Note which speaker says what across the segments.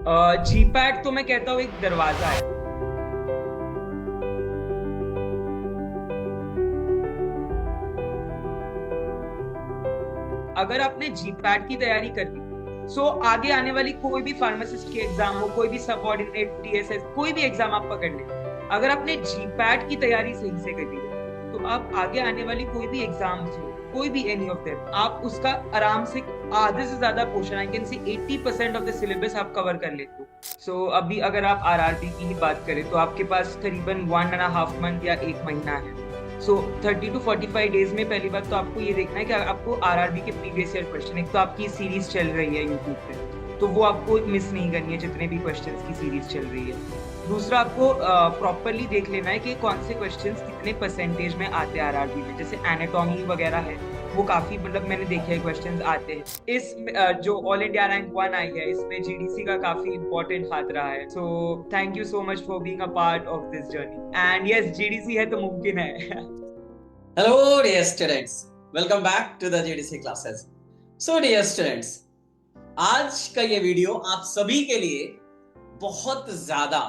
Speaker 1: जी pad तो मैं कहता हूँ एक दरवाजा है। अगर आपने जी पैड की तैयारी कर ली, सो आगे आने वाली कोई भी फार्मासिस्ट की एग्जाम हो, कोई भी सबऑर्डिनेट टीएसएस, कोई भी एग्जाम आप पकड़ ले, अगर आपने जी पैड की तैयारी सही से करी है, तो आप आगे आने वाली कोई भी एग्जाम्स हो, कोई भी एनी ऑफ देम, आप उसका आराम से आधे से ज्यादा portion, I can say 80% of the syllabus आप कवर कर लेते हो। सो अभी अगर आप आरआरबी की ही बात करें तो आपके पास करीबन 1.5 मंथ या 1 महीना है। सो 30 to 45 डेज में पहली बात तो आपको ये देखना है कि आपको आरआरबी के प्रीवियस ईयर क्वेश्चन, एक तो आपकी सीरीज चल रही है यूट्यूब पे, तो वो आपको मिस नहीं करनी है, जितने भी क्वेश्चंस की सीरीज चल रही है। दूसरा, आपको प्रॉपरली देख लेना है कि कौन से क्वेश्चंस कितने परसेंटेज में आते हैं आरआरबी में। जैसे एनाटॉमी वगैरह है, वो काफी, मतलब मैंने देखे हैं क्वेश्चंस आते हैं। इस जो ऑल इंडिया रैंक 1 आई है, इसमें जीडीसी का काफी इंपॉर्टेंट हाथ रहा है। So thank you so much for being a part of this journey, and yes, GDC है तो मुमकिन है।
Speaker 2: Hello, dear students. Welcome back to the GDC classes. So, dear students, आज का ये वीडियो आप सभी के लिए बहुत ज्यादा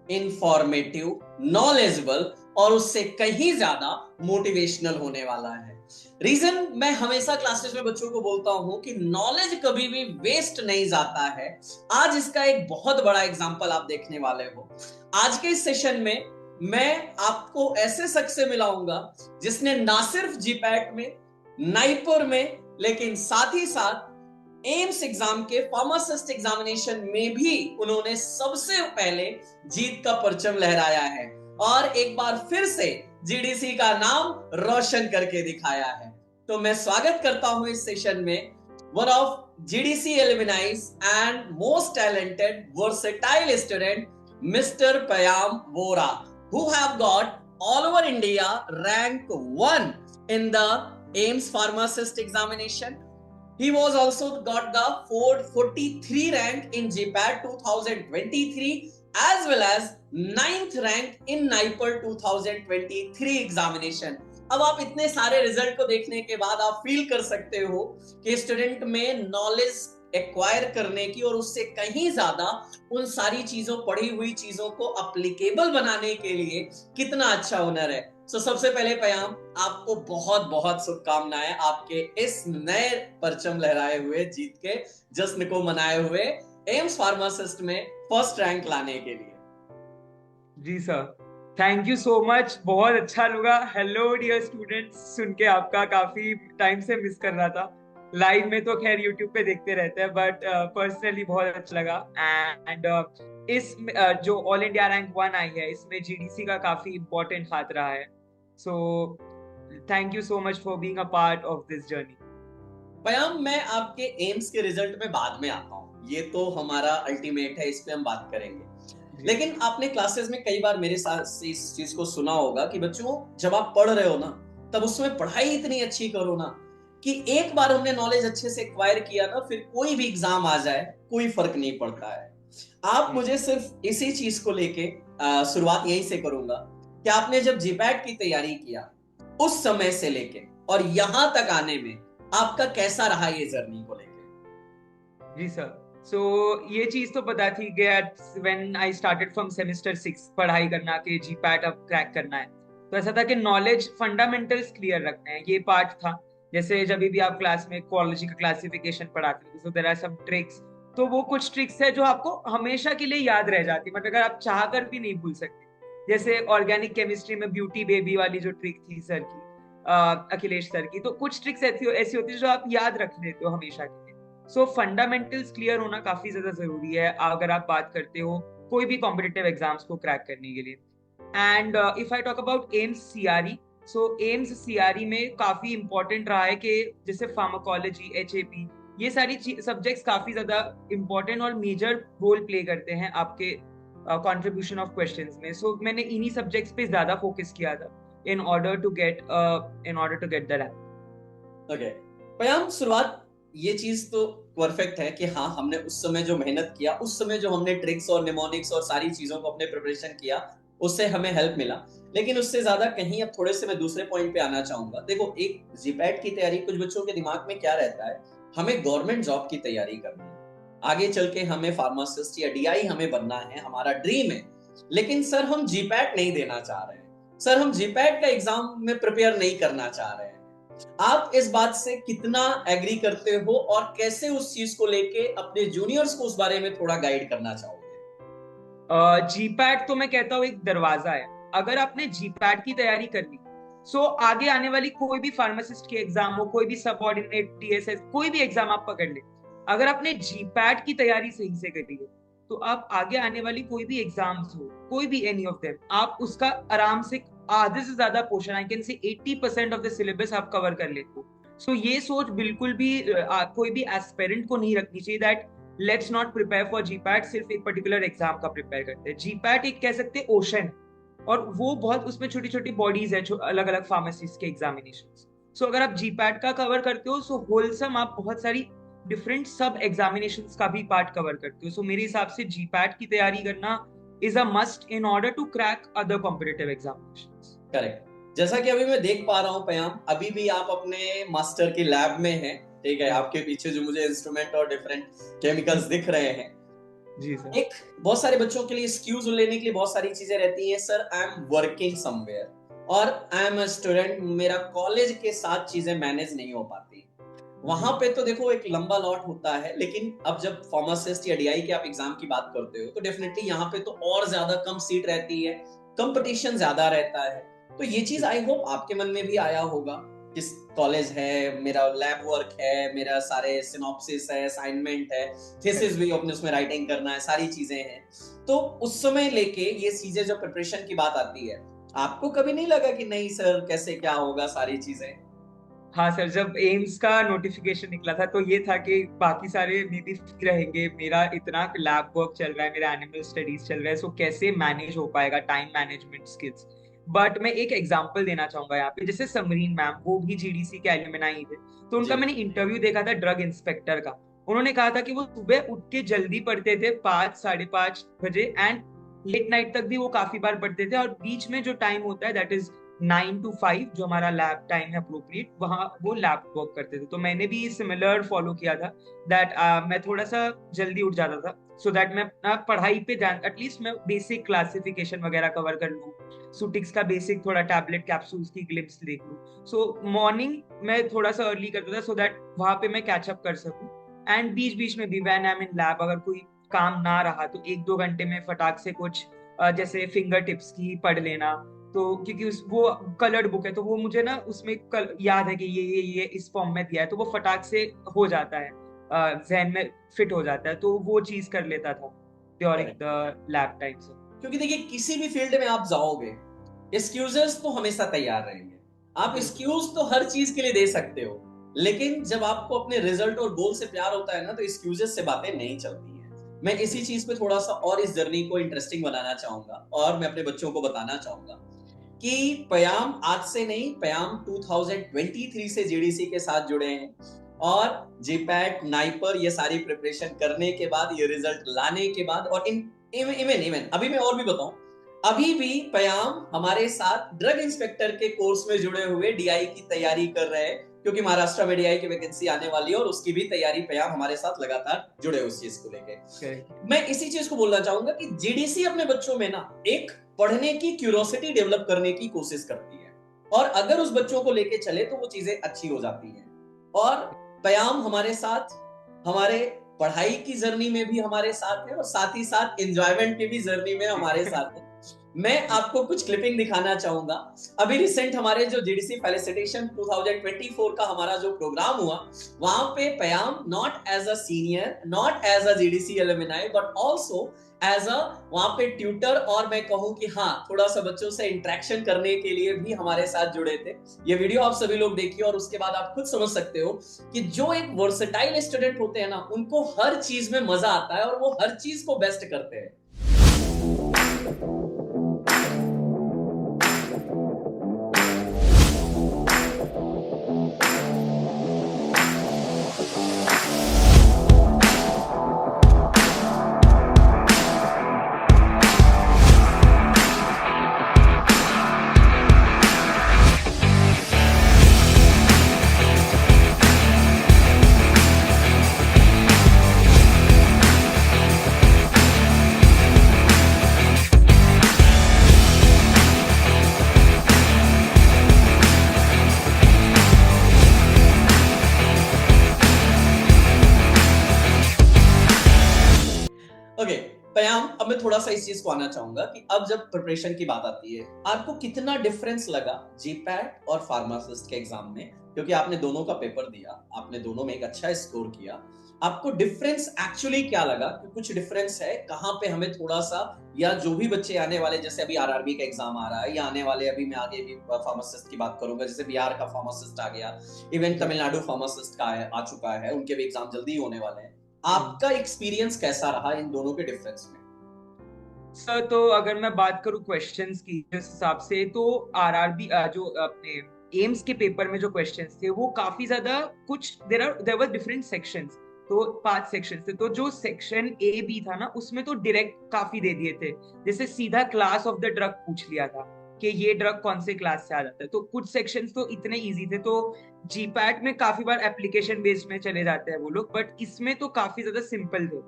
Speaker 2: इंफॉर्मेटिव, नॉलेजेबल और उससे कहीं ज्यादा मोटिवेशनल होने वाला है। रीजन, मैं हमेशा क्लासेस में बच्चों को बोलता हूं कि नॉलेज कभी भी वेस्ट नहीं जाता है। आज इसका एक बहुत बड़ा एग्जांपल आप देखने वाले हो। आज के इस सेशन में मैं आपको ऐसे शख्स से मिलाऊंगा जिसने ना सिर्फ जीपैट में, नाइपर में, लेकिन साथ ही साथ एम्स एग्जाम के फार्मासिस्ट एग्जामिनेशन में भी उन्होंने सबसे पहले जीत का परचम लहराया है और एक बार फिर से जीडीसी का नाम रोशन करके दिखाया है। तो मैं स्वागत करता हूं इस सेशन में one of GDC alumni and most talented versatile student mister Payam Vora, who have got all over India rank 1 in the AIMS pharmacist examination. He was also got the 443 rank in GPAT 2023 as well as 9th rank in NIPER 2023 examination. अब आप इतने सारे result को देखने के बाद आप feel कर सकते हो कि स्टूडेंट में नॉलेज एक्वायर करने की और उससे कहीं ज्यादा उन सारी चीजों, पढ़ी हुई चीजों को अप्लीकेबल बनाने के लिए कितना अच्छा हुनर है। सबसे पहले पयाम, आपको बहुत बहुत शुभकामनाएं आपके इस नए परचम लहराए हुए, जीत के जश्न को मनाए हुए एम्स फार्मासिस्ट में फर्स्ट रैंक लाने के लिए।
Speaker 1: जी sir, thank you so much, बहुत अच्छा लगा। हेलो डियर स्टूडेंट्स, सुन के आपका काफी टाइम से मिस कर रहा था। लाइव में तो खैर यूट्यूब पे देखते रहते हैं, बट पर्सनली बहुत अच्छा लगा। एंड इस जो ऑल इंडिया रैंक 1 आई है, इसमें जीडीसी का काफी इंपॉर्टेंट हाथ रहा है। So thank you so much for being a part of this journey.
Speaker 2: Payam, मैं आपके एम्स के रिजल्ट में बाद में आता हूँ, ये तो हमारा अल्टीमेट है, इस पे हम बात करेंगे। लेकिन आपने क्लासेस में कई बार मेरे साथ इस चीज को सुना होगा कि बच्चों, जब आप पढ़ रहे हो ना, तब उसमें पढ़ाई इतनी अच्छी करो ना कि एक बार हमने नॉलेज अच्छे से एक्वायर किया ना, फिर कोई भी एग्जाम आ जाए कोई फर्क नहीं पड़ता है। आप मुझे सिर्फ इसी चीज को लेके शुरुआत यहीं से करूंगा कि आपने जब जीपैट की तैयारी किया उस समय से लेके और यहां तक आने में आपका कैसा रहा ये जर्नी को लेके?
Speaker 1: जी सर, सो ये चीज तो पता थी कि when I started from semester 6 पढ़ाई करना कि जीपैट अब क्रैक करना है, तो ऐसा था कि नॉलेज फंडामेंटल्स क्लियर रखना है, ये पार्ट था। जैसे जब भी आप क्लास में कोऑलॉजी का क्लासिफिकेशन पढ़ाते थे, so there are some tricks, तो वो कुछ ट्रिक्स है जो आपको हमेशा के लिए याद रह जाती, मतलब अगर आप चाह कर भी नहीं भूल सकते। जैसे ऑर्गेनिक केमिस्ट्री में ब्यूटी बेबी वाली जो ट्रिक थी सर की, अखिलेश सर की, तो कुछ ट्रिक्स ऐसी होती है जो आप याद रख लेते हो हमेशा के लिए। सो फंडामेंटल्स क्लियर होना काफी ज्यादा जरूरी है अगर आप बात करते हो कोई भी कॉम्पिटिटिव एग्जाम्स को क्रैक करने के लिए। And if I talk about AIIMS CRE, so AIIMS CRE में काफी इंपॉर्टेंट रहा है कि जैसे फार्माकोलॉजी, एचएपी, ये सारी सब्जेक्ट्स काफी ज्यादा इंपॉर्टेंट और मेजर रोल प्ले करते हैं आपके कंट्रीब्यूशन ऑफ क्वेश्चंस में। सो मैंने इन्हीं सब्जेक्ट्स पे ज्यादा फोकस किया था in order to get the rank.
Speaker 2: Okay Payam, शुरुआत ये चीज तो परफेक्ट है कि हाँ, हमने उस समय जो मेहनत किया, उस समय जो हमने ट्रिक्स और निमोनिक्स और सारी चीजों को अपने प्रिपरेशन किया, उससे हमें हेल्प मिला। लेकिन उससे ज्यादा कहीं अब थोड़े से मैं दूसरे पॉइंट पे आना चाहूंगा। देखो, एक जीपैट की तैयारी कुछ बच्चों के दिमाग में क्या रहता है, हमें गवर्नमेंट जॉब की तैयारी करनी है। आगे चल के हमें फार्मासिस्ट या डीआई हमें बनना है, हमारा ड्रीम है, लेकिन सर हम जीपैट नहीं देना चाह रहे हैं, सर हम जीपैट का एग्जाम में प्रिपेयर नहीं करना चाह रहे हैं, आप इस बात से कितना एग्री करते हो और कैसे उस चीज को लेके अपने जूनियर्स को उस बारे में थोड़ा गाइड करना चाहोगे?
Speaker 1: जीपैट तो मैं कहता हूँ एक दरवाजा है। अगर आपने जीपैट की तैयारी कर ली, सो आगे आने वाली कोई भी फार्मासिस्ट की एग्जाम हो, कोई भी सबऑर्डिनेट टीएसएस, कोई भी एग्जाम आप पकड़ ले, अगर आपने जीपैट की तैयारी सही से करी है, तो आप आगे आने वाली कोई भी एग्जाम्स हो, कोई भी एनी ऑफ देम, आप उसका आराम से आधे से ज्यादा portion, I can say 80% of the syllabus आप कवर कर लेते हो। सो ये सोच बिल्कुल भी कोई भी एस्पिरेंट को नहीं रखनी चाहिए that let's not prepare for GPAT, सिर्फ एक पर्टिकुलर एग्जाम का प्रिपेयर करते हैं। जीपैट एक कह सकते हैं ओशन, और वो बहुत उसमें छोटी छोटी बॉडीज है जो अलग अलग फार्मेसीज के एग्जामिनेशन। सो अगर आप जीपैट का कवर करते हो, सो होलसम आप बहुत सारी डिफरेंट सब एग्जामिनेशंस का भी पार्ट कवर करते हो। सो मेरे हिसाब से जीपैट की तैयारी करना is a must in order to crack other competitive examinations.
Speaker 2: Correct. जैसा कि अभी मैं देख पा रहा हूँ पयाम, अभी भी आप अपने मास्टर की लैब में हैं, ठीक है, आपके पीछे जो मुझे इंस्ट्रूमेंट और डिफरेंट केमिकल्स दिख रहे हैं।
Speaker 1: जी सर।
Speaker 2: एक बहुत सारे बच्चों के लिए एक्सक्यूज लेने के लिए बहुत सारी चीजें रहती हैं, sir I am working somewhere और आई एम अ स्टूडेंट, मेरा कॉलेज के साथ चीजें मैनेज नहीं हो पाती। वहां पे तो देखो एक लंबा लॉट होता है, लेकिन अब जब फार्मासिस्ट या डीआई के आप एग्जाम की बात करते हो तो डेफिनेटली यहाँ पे तो और ज्यादा कम सीट रहती है, कंपटीशन ज्यादा रहता है। तो ये चीज आई होप आपके मन में भी आया होगा, किस कॉलेज है, मेरा लैब वर्क है, मेरा सारे सिनॉप्सिस है, असाइनमेंट है, थीसिस भी अपने उसमें राइटिंग करना है, सारी चीजें हैं। तो उस समय लेके ये चीजें जब प्रिपरेशन की बात आती है, आपको कभी नहीं लगा कि नहीं सर कैसे क्या होगा सारी चीजें?
Speaker 1: हाँ सर, जब एम्स का नोटिफिकेशन निकला था तो ये था कि बाकी सारे मे भी फ्री रहेंगे, मेरा इतना लैब वर्क चल रहा है, मेरा एनिमल स्टडीज चल रहा है, सो कैसे मैनेज हो पाएगा टाइम मैनेजमेंट स्किल्स। बट मैं एक एग्जांपल देना चाहूंगा यहाँ पे, जैसे समरीन मैम, वो भी जीडीसी के एलुमनाई थे, तो उनका मैंने इंटरव्यू देखा था ड्रग इंस्पेक्टर का। उन्होंने कहा था कि वो सुबह उठ के जल्दी पढ़ते थे 5-5:30 बजे, एंड लेट नाइट तक भी वो काफी बार पढ़ते थे, और बीच में जो टाइम होता है दैट इज 9 to 5 जो हमारा लैब टाइम है अप्रोप्रिएट, वहां वो लैब वर्क करते थे। तो मैंने भी सिमिलर फॉलो किया था दैट मैं थोड़ा सा जल्दी उठ जाता था, सो दैट मैं अपना पढ़ाई पे ध्यान, एटलीस्ट मैं बेसिक क्लासिफिकेशन वगैरह कवर कर लूँ, सुटिक्स का बेसिक थोड़ा टैबलेट कैप्सूल्स की ग्लिम्स देख लूँ। सो मॉर्निंग मैं थोड़ा सा अर्ली करता था सो दैट वहां पे मैं कैचअप कर सकूँ। एंड बीच बीच में भी when I am in lab, अगर कोई काम ना रहा तो 1-2 घंटे में फटाक से कुछ जैसे फिंगर टिप्स की पढ़ लेना। तो क्योंकि वो कलर्ड बुक है तो वो मुझे ना उसमें याद है कि ये इस फॉर्म में दिया है, तो वो फटाक से हो जाता है, जहन में फिट हो जाता है, तो वो चीज कर लेता था ड्यूरिंग द लैब टाइम से।
Speaker 2: क्योंकि देखिए किसी भी फील्ड में आप जाओगे, एक्सक्यूजेस तो हमेशा तैयार रहेंगे, आप एक्सक्यूज तो हर चीज के लिए दे सकते हो, लेकिन जब आपको अपने रिजल्ट और गोल से प्यार होता है ना, तो एक्सक्यूजेस से बातें नहीं चलती हैं। मैं इसी चीज पे थोड़ा सा और इस जर्नी को इंटरेस्टिंग बनाना चाहूंगा, और मैं अपने बच्चों को बताना चाहूंगा कि पयाम आज से नहीं, पयाम 2023 से जीडीसी के साथ जुड़े हैं, और जीपैट, नाइपर, ये सारी प्रिपरेशन करने के बाद, ये रिजल्ट लाने के बाद, और इवन अभी मैं और भी बताऊं, अभी भी पयाम हमारे साथ ड्रग इंस्पेक्टर के कोर्स में जुड़े हुए डीआई की तैयारी कर रहे हैं, क्योंकि महाराष्ट्र में डीआई की वैकेंसी आने वाली है और उसकी भी तैयारी पयाम हमारे साथ लगातार जुड़े उस चीज को लेके। मैं इसी चीज को बोलना चाहूंगा कि जीडीसी अपने बच्चों में ना एक पढ़ने की क्यूरियोसिटी डेवलप करने की कोशिश करती है, और अगर उस बच्चों को लेके चले तो वो चीजें अच्छी हो जाती हैं। और पयाम हमारे साथ हमारे पढ़ाई की जर्नी में भी हमारे साथ है, और साथ ही साथ एंजॉयमेंट की भी जर्नी में हमारे साथ है। मैं आपको कुछ क्लिपिंग दिखाना चाहूंगा। अभी रिसेंट हमारे जो जीडीसी फेलिसिटेशन 2024 का हमारा जो प्रोग्राम हुआ, वहां पे Payam not as a senior, not as a GDC alumni, but also as a वहां पे ट्यूटर, और मैं कहूं कि हाँ थोड़ा सा बच्चों से इंटरेक्शन करने के लिए भी हमारे साथ जुड़े थे। ये वीडियो आप सभी लोग देखिए, और उसके बाद आप खुद समझ सकते हो कि जो एक वर्सेटाइल स्टूडेंट होते हैं ना, उनको हर चीज में मजा आता है और वो हर चीज को बेस्ट करते हैं। ओके पयाम, अब मैं थोड़ा सा इस चीज को आना चाहूंगा कि अब जब प्रिपरेशन की बात आती है, आपको कितना डिफरेंस लगा जीपैट और फार्मासिस्ट के एग्जाम में? क्योंकि आपने दोनों का पेपर दिया, आपने दोनों में एक अच्छा स्कोर किया, आपको डिफरेंस एक्चुअली क्या लगा कि कुछ डिफरेंस है कहाँ पे हमें थोड़ा सा, या जो भी बच्चे आने वाले, जैसे अभी आरआरबी का एग्जाम आ रहा है, या आने वाले अभी मैं आगे भी फार्मासिस्ट की बात करूंगा, जैसे बिहार का फार्मासिस्ट आ गया, इवन तमिलनाडु फार्मासिस्ट का आ चुका है, उनके भी एग्जाम जल्दी होने वाले हैं। आपका एक्सपीरियंस कैसा रहा इन दोनों के डिफरेंस में?
Speaker 1: सर तो अगर मैं बात करूं क्वेश्चंस की, जिस हिसाब से तो आरआरबी जो अपने एम्स के पेपर में जो क्वेश्चंस थे वो काफी ज्यादा कुछ देयर वर डिफरेंट सेक्शंस। तो 5 सेक्शंस थे, तो जो सेक्शन ए बी था ना उसमें तो डायरेक्ट काफी दे दिए थे, जैसे सीधा क्लास ऑफ द ड्रग पूछ लिया था कि ये ड्रग कौन से क्लास से आ जाता है। तो कुछ सेक्शंस तो इतने इजी थे। तो जीपैट में काफी बार एप्लीकेशन बेस्ड में चले जाते हैं वो लोग, बट इसमें तो काफी ज्यादा सिंपल थे।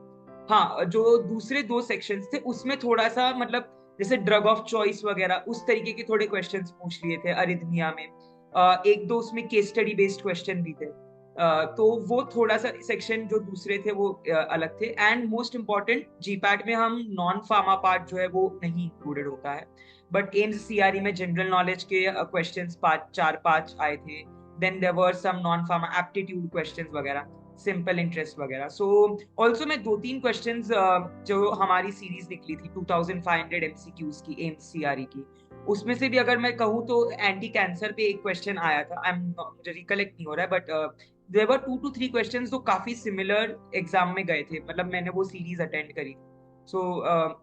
Speaker 1: हाँ, जो दूसरे 2 सेक्शंस थे उसमें थोड़ा सा मतलब जैसे ड्रग ऑफ चॉइस वगैरह उस तरीके के थोड़े क्वेश्चंस पूछ लिए थे अरिथमिया में। एक दो उसमें केस स्टडी बेस्ड क्वेश्चन भी थे। तो वो थोड़ा सा सेक्शन जो दूसरे थे वो अलग थे। एंड मोस्ट इम्पॉर्टेंट, जीपैट में हम नॉन फार्मा पार्ट जो है वो नहीं इंक्लूडेड होता है, बट एम्स सीआरई में जनरल नॉलेज के क्वेश्चंस 4-5 आए थे। Then there were some non pharma aptitude questions वगैरह, सिंपल इंटरेस्ट वगैरह। सो ऑल्सो मैं 2-3 क्वेश्चंस जो हमारी सीरीज निकली थी 2500 एमसीक्यूज की एम्स सीआरई की, उसमें से भी अगर मैं कहूँ तो एंटी कैंसर पे एक क्वेश्चन आया था। मुझे रिकलेक्ट नहीं हो रहा है, but there were 2 to 3 questions जो काफी सिमिलर एग्जाम में गए थे, मतलब मैंने वो सीरीज अटेंड करी। सो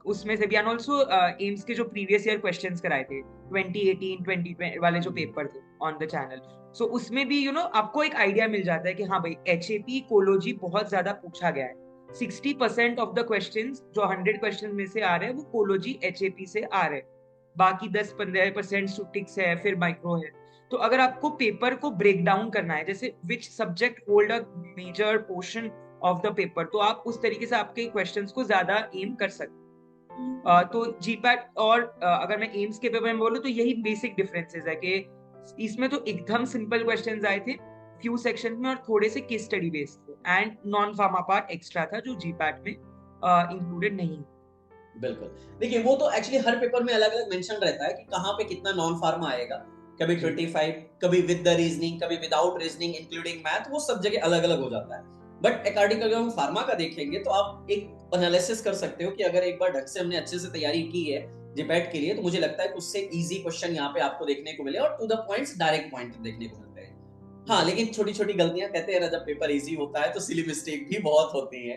Speaker 1: उसमें से भी, एंड ऑल्सो एम्स के जो प्रीवियस ईयर क्वेश्चंस कराए थे 2018-2020 वाले जो पेपर थे ऑन द चैनल, सो उसमें भी आपको एक आइडिया मिल जाता है कि हाँ भाई एचएपी कोलोजी बहुत ज्यादा पूछा गया है। 60% ऑफ द क्वेश्चंस जो 100 क्वेश्चन में से आ रहे हैं वो कोलोजी एचएपी से आ रहे हैं। बाकी 10-15% स्टैटिस्टिक्स है, फिर माइक्रो है। तो अगर आपको पेपर को ब्रेक डाउन करना है, जैसे which subject hold a major portion of the paper, तो आप उस तरीके से आपके क्वेश्चंस को ज्यादा एम कर सकते हैं। तो जीपैट और अगर मैं एम्स के पेपर में बोलूँ तो यही बेसिक डिफरेंसेस है कि इसमें तो एकदम सिंपल क्वेश्चंस आए थे फ्यू सेक्शन में, और थोड़े से केस स्टडी बेस्ड थे, and non pharma part extra था जो जीपैट में इंक्लूडेड नहीं।
Speaker 2: बिल्कुल, देखिए वो तो एक्चुअली हर पेपर में अलग अलग मेंशन रहता है कि कहाँ पे कितना नॉन फार्मा आएगा, कभी 25, कभी विद द रीजनिंग, कभी विदाउट रीजनिंग इंक्लूडिंग मैथ, वो सब जगह अलग अलग हो जाता है। बट अकॉर्डिंग अगर हम फार्मा का देखेंगे तो आप एक एनालिसिस कर सकते हो कि अगर एक बार ढंग से हमने अच्छे से तैयारी की है जीपैट के लिए, तो मुझे लगता है कि उससे इजी क्वेश्चन यहाँ पे आपको देखने को मिले और to the points, direct point देखने को मिलते हैं। हाँ, लेकिन छोटी छोटी गलतियां, कहते हैं ना जब पेपर इजी होता है तो सिली मिस्टेक भी बहुत होती है।